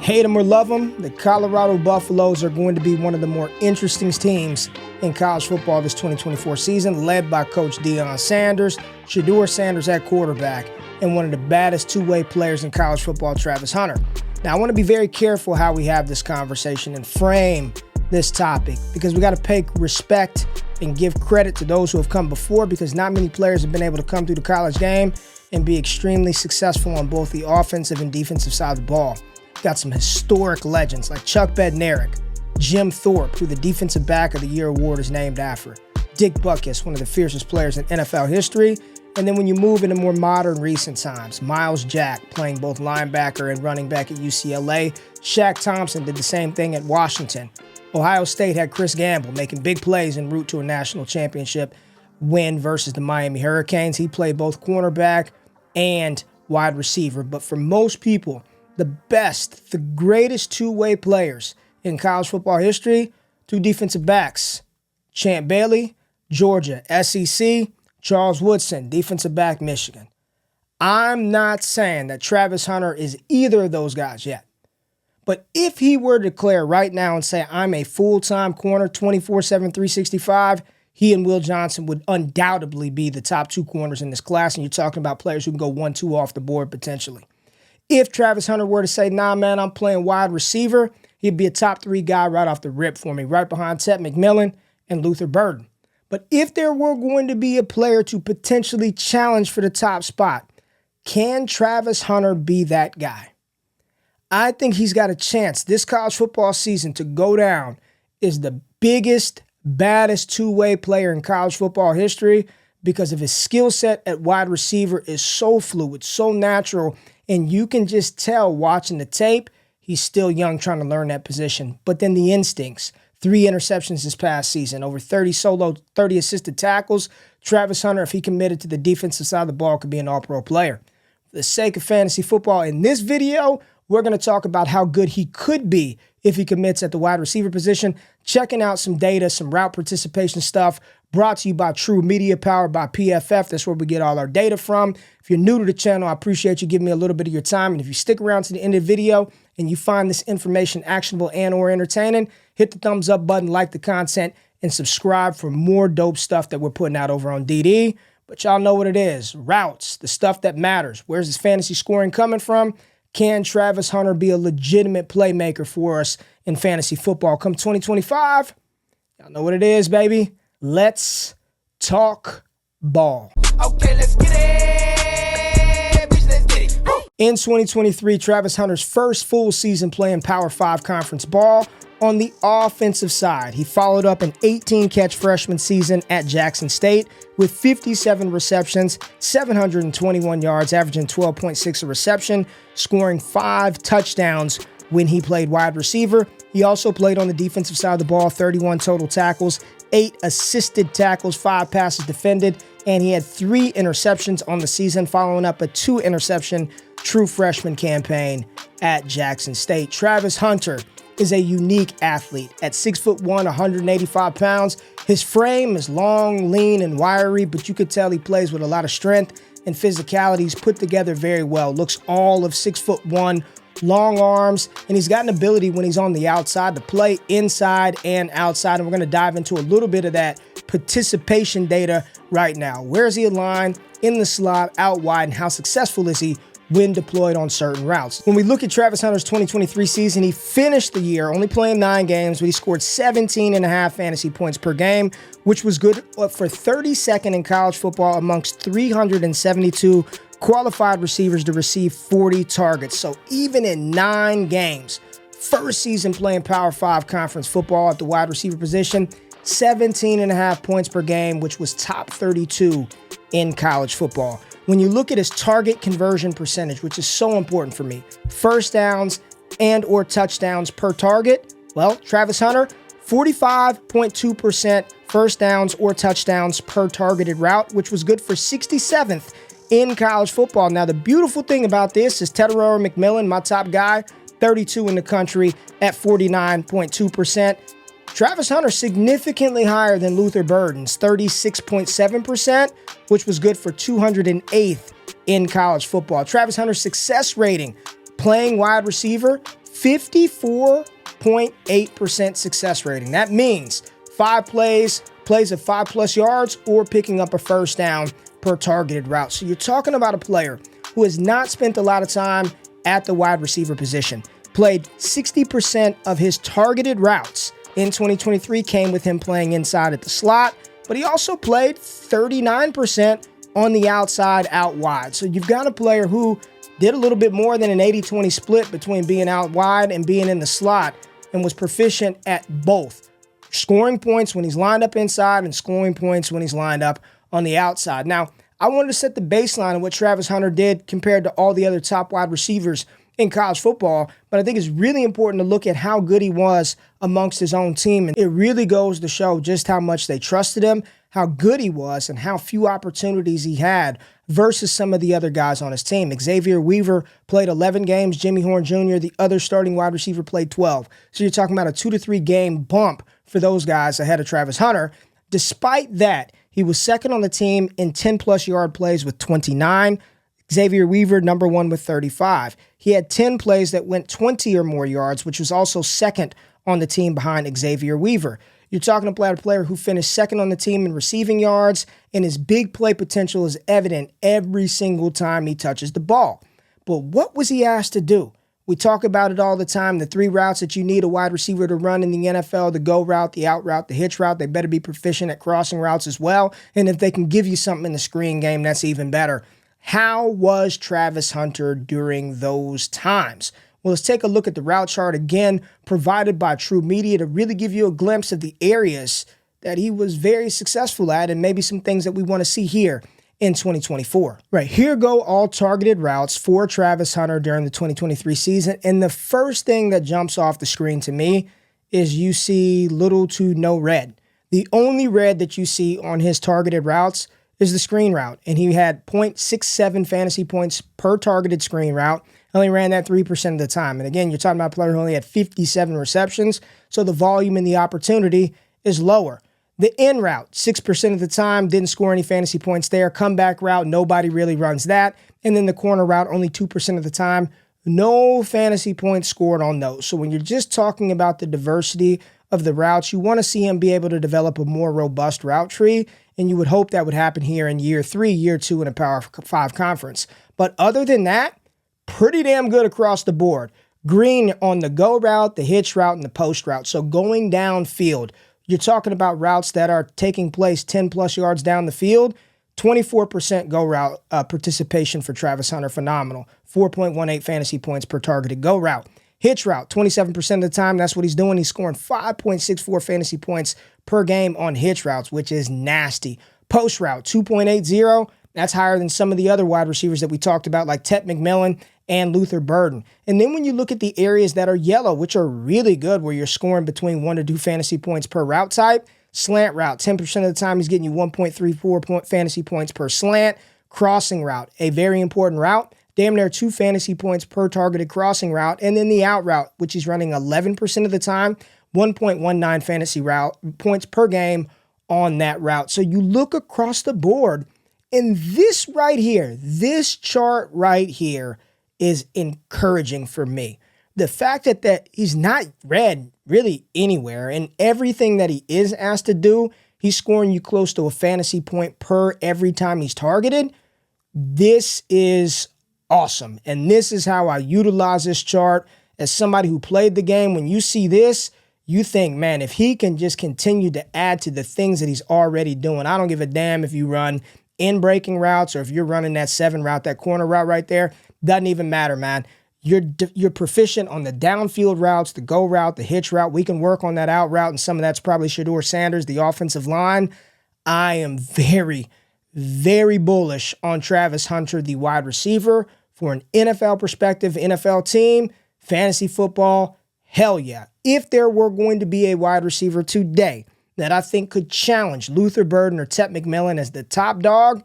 Hate them or love them, the Colorado Buffaloes are going to be one of the more interesting teams in college football this 2024 season, led by Coach Deion Sanders, Shedeur Sanders at quarterback, and one of the baddest two-way players in college football, Travis Hunter. Now, I want to be very careful how we have this conversation and frame this topic because we got to pay respect and give credit to those who have come before, because not many players have been able to come through the college game and be extremely successful on both the offensive and defensive side of the ball. Got some historic legends like Chuck Bednarik, Jim Thorpe, who the Defensive Back of the Year award is named after, Dick Butkus, one of the fiercest players in NFL history, and then when you move into more modern recent times, Miles Jack playing both linebacker and running back at UCLA, Shaq Thompson did the same thing at Washington. Ohio State had Chris Gamble making big plays en route to a national championship win versus the Miami Hurricanes. He played both cornerback and wide receiver, but for most people, the best, the greatest two-way players in college football history, two defensive backs, Champ Bailey, Georgia, SEC, Charles Woodson, defensive back, Michigan. I'm not saying that Travis Hunter is either of those guys yet, but if he were to declare right now and say, I'm a full-time corner, 24/7, 365, he and Will Johnson would undoubtedly be the top two corners in this class, and you're talking about players who can go 1-2 off the board potentially. If Travis Hunter were to say, nah, man, I'm playing wide receiver, he'd be a top three guy right off the rip for me, right behind Ted McMillan and Luther Burden. But if there were going to be a player to potentially challenge for the top spot, can Travis Hunter be that guy? I think he's got a chance this college football season to go down as the biggest, baddest two-way player in college football history because of his skill set at wide receiver is so fluid, so natural, and you can just tell watching the tape, he's still young trying to learn that position. But then the instincts, 3 interceptions this past season, over 30 solo, 30 assisted tackles. Travis Hunter, if he committed to the defensive side of the ball, could be an all-pro player. For the sake of fantasy football, in this video, we're going to talk about how good he could be if he commits at the wide receiver position, checking out some data, some route participation stuff, brought to you by True Media, powered by PFF. That's where we get all our data from. If you're new to the channel, I appreciate you giving me a little bit of your time. And if you stick around to the end of the video and you find this information actionable and or entertaining, hit the thumbs up button, like the content, and subscribe for more dope stuff that we're putting out over on DD. But y'all know what it is. Routes, the stuff that matters. Where's this fantasy scoring coming from? Can Travis Hunter be a legitimate playmaker for us in fantasy football come 2025? Y'all know what it is, baby. Let's talk ball. Okay, let's get it. Bitch, let's get it. Woo! In 2023, Travis Hunter's first full season playing Power 5 conference ball. On the offensive side, he followed up an 18-catch freshman season at Jackson State with 57 receptions, 721 yards, averaging 12.6 a reception, scoring 5 touchdowns when he played wide receiver. He also played on the defensive side of the ball, 31 total tackles, 8 assisted tackles, 5 passes defended, and he had 3 interceptions on the season, following up a 2-interception true freshman campaign at Jackson State. Travis Hunter is a unique athlete. At 6'1", 185 pounds, his frame is long, lean, and wiry, but you could tell he plays with a lot of strength and physicality. He's put together very well. Looks all of 6'1", long arms, and he's got an ability when he's on the outside to play inside and outside, and we're going to dive into a little bit of that participation data right now. Where is he aligned, in the slot, out wide, and how successful is he when deployed on certain routes? When we look at Travis Hunter's 2023 season, he finished the year only playing 9 games, but he scored 17.5 fantasy points per game, which was good for 32nd in college football amongst 372 qualified receivers to receive 40 targets. So even in 9 games, first season playing Power 5 conference football at the wide receiver position, 17.5 points per game, which was top 32 in college football. When you look at his target conversion percentage, which is so important for me, first downs and or touchdowns per target, well, Travis Hunter, 45.2% first downs or touchdowns per targeted route, which was good for 67th in college football. Now, the beautiful thing about this is Tedorow McMillan, my top guy, 32 in the country at 49.2%. Travis Hunter significantly higher than Luther Burden's 36.7%, which was good for 208th in college football. Travis Hunter's success rating playing wide receiver, 54.8% success rating. That means 5 plays of 5+ yards, or picking up a first down per targeted route. So you're talking about a player who has not spent a lot of time at the wide receiver position. Played 60% of his targeted routes in 2023 came with him playing inside at the slot, but he also played 39% on the outside out wide. So you've got a player who did a little bit more than an 80-20 split between being out wide and being in the slot, and was proficient at both, scoring points when he's lined up inside and scoring points when he's lined up on the outside. Now, I wanted to set the baseline of what Travis Hunter did compared to all the other top wide receivers in college football, but I think it's really important to look at how good he was amongst his own team. And it really goes to show just how much they trusted him, how good he was, and how few opportunities he had versus some of the other guys on his team. Xavier Weaver played 11 games. Jimmy Horn Jr., the other starting wide receiver, played 12. So you're talking about a 2 to 3 game bump for those guys ahead of Travis Hunter. Despite that, he was second on the team in 10+ yard plays with 29. Xavier Weaver, number 1 with 35. He had 10 plays that went 20 or more yards, which was also second on the team behind Xavier Weaver. You're talking about a player who finished second on the team in receiving yards, and his big play potential is evident every single time he touches the ball. But what was he asked to do? We talk about it all the time, the 3 routes that you need a wide receiver to run in the NFL: the go route, the out route, the hitch route. They better be proficient at crossing routes as well. And if they can give you something in the screen game, that's even better. How was Travis Hunter during those times? Well, let's take a look at the route chart again, provided by True Media, to really give you a glimpse of the areas that he was very successful at, and maybe some things that we want to see here in 2024. Right, here go all targeted routes for Travis Hunter during the 2023 season. And the first thing that jumps off the screen to me is you see little to no red. The only red that you see on his targeted routes is the screen route. And he had 0.67 fantasy points per targeted screen route. Only ran that 3% of the time. And again, you're talking about a player who only had 57 receptions, so the volume and the opportunity is lower. The in route, 6% of the time, didn't score any fantasy points there. Comeback route, nobody really runs that. And then the corner route, only 2% of the time, no fantasy points scored on those. So when you're just talking about the diversity of the routes, you want to see him be able to develop a more robust route tree, and you would hope that would happen here in year 3, year 2 in a Power 5 conference. But other than that, pretty damn good across the board. Green on the go route, the hitch route, and the post route. So going downfield, you're talking about routes that are taking place 10+ yards down the field. 24% go route participation for Travis Hunter, phenomenal. 4.18 fantasy points per targeted go route. Hitch route, 27% of the time, that's what he's doing. He's scoring 5.64 fantasy points per game on hitch routes, which is nasty. Post route, 2.80. That's higher than some of the other wide receivers that we talked about, like Tet McMillan and Luther Burden. And then when you look at the areas that are yellow, which are really good, where you're scoring between 1 to 2 fantasy points per route type, slant route, 10% of the time he's getting you 1.34 fantasy points per slant. Crossing route, a very important route, damn near 2 fantasy points per targeted crossing route. And then the out route, which he's running 11% of the time, 1.19 fantasy route points per game on that route. So you look across the board, and this right here, this chart right here is encouraging for me. The fact that he's not red really anywhere, and everything that he is asked to do, he's scoring you close to a fantasy point per every time he's targeted. This is awesome. And this is how I utilize this chart as somebody who played the game. When you see this, you think, man, if he can just continue to add to the things that he's already doing, I don't give a damn if you run in breaking routes or if you're running that 7 route, that corner route right there, doesn't even matter, man. You're proficient on the downfield routes, the go route, the hitch route. We can work on that out route, and some of that's probably Shedeur Sanders, the offensive line. I am very, very bullish on Travis Hunter, the wide receiver, for an NFL perspective, NFL team, fantasy football, hell yeah. If there were going to be a wide receiver today that I think could challenge Luther Burden or Tet McMillan as the top dog,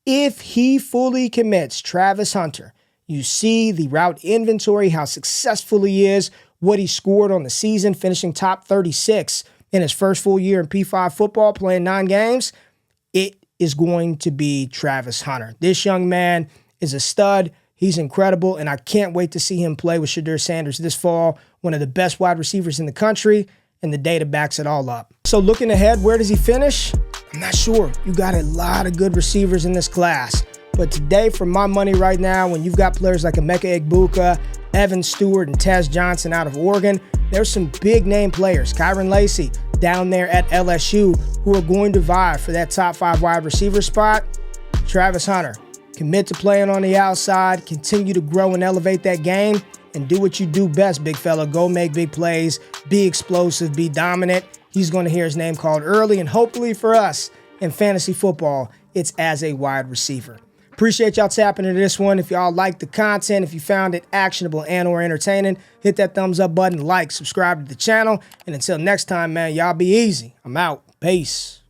if he fully commits Travis Hunter, you see the route inventory, how successful he is, what he scored on the season, finishing top 36 in his first full year in P5 football, playing 9 games. It is going to be Travis Hunter. This young man is a stud. He's incredible, and I can't wait to see him play with Shedeur Sanders this fall, one of the best wide receivers in the country, and the data backs it all up. So looking ahead, where does he finish? I'm not sure. You got a lot of good receivers in this class. But today, for my money right now, when you've got players like Emeka Egbuka, Evan Stewart, and Tez Johnson out of Oregon, there's some big name players, Kyron Lacy down there at LSU, who are going to vie for that top 5 wide receiver spot. Travis Hunter, commit to playing on the outside, continue to grow and elevate that game, and do what you do best, big fella. Go make big plays, be explosive, be dominant. He's going to hear his name called early, and hopefully for us in fantasy football, it's as a wide receiver. Appreciate y'all tapping into this one. If y'all liked the content, if you found it actionable and or entertaining, hit that thumbs up button, like, subscribe to the channel. And until next time, man, y'all be easy. I'm out. Peace.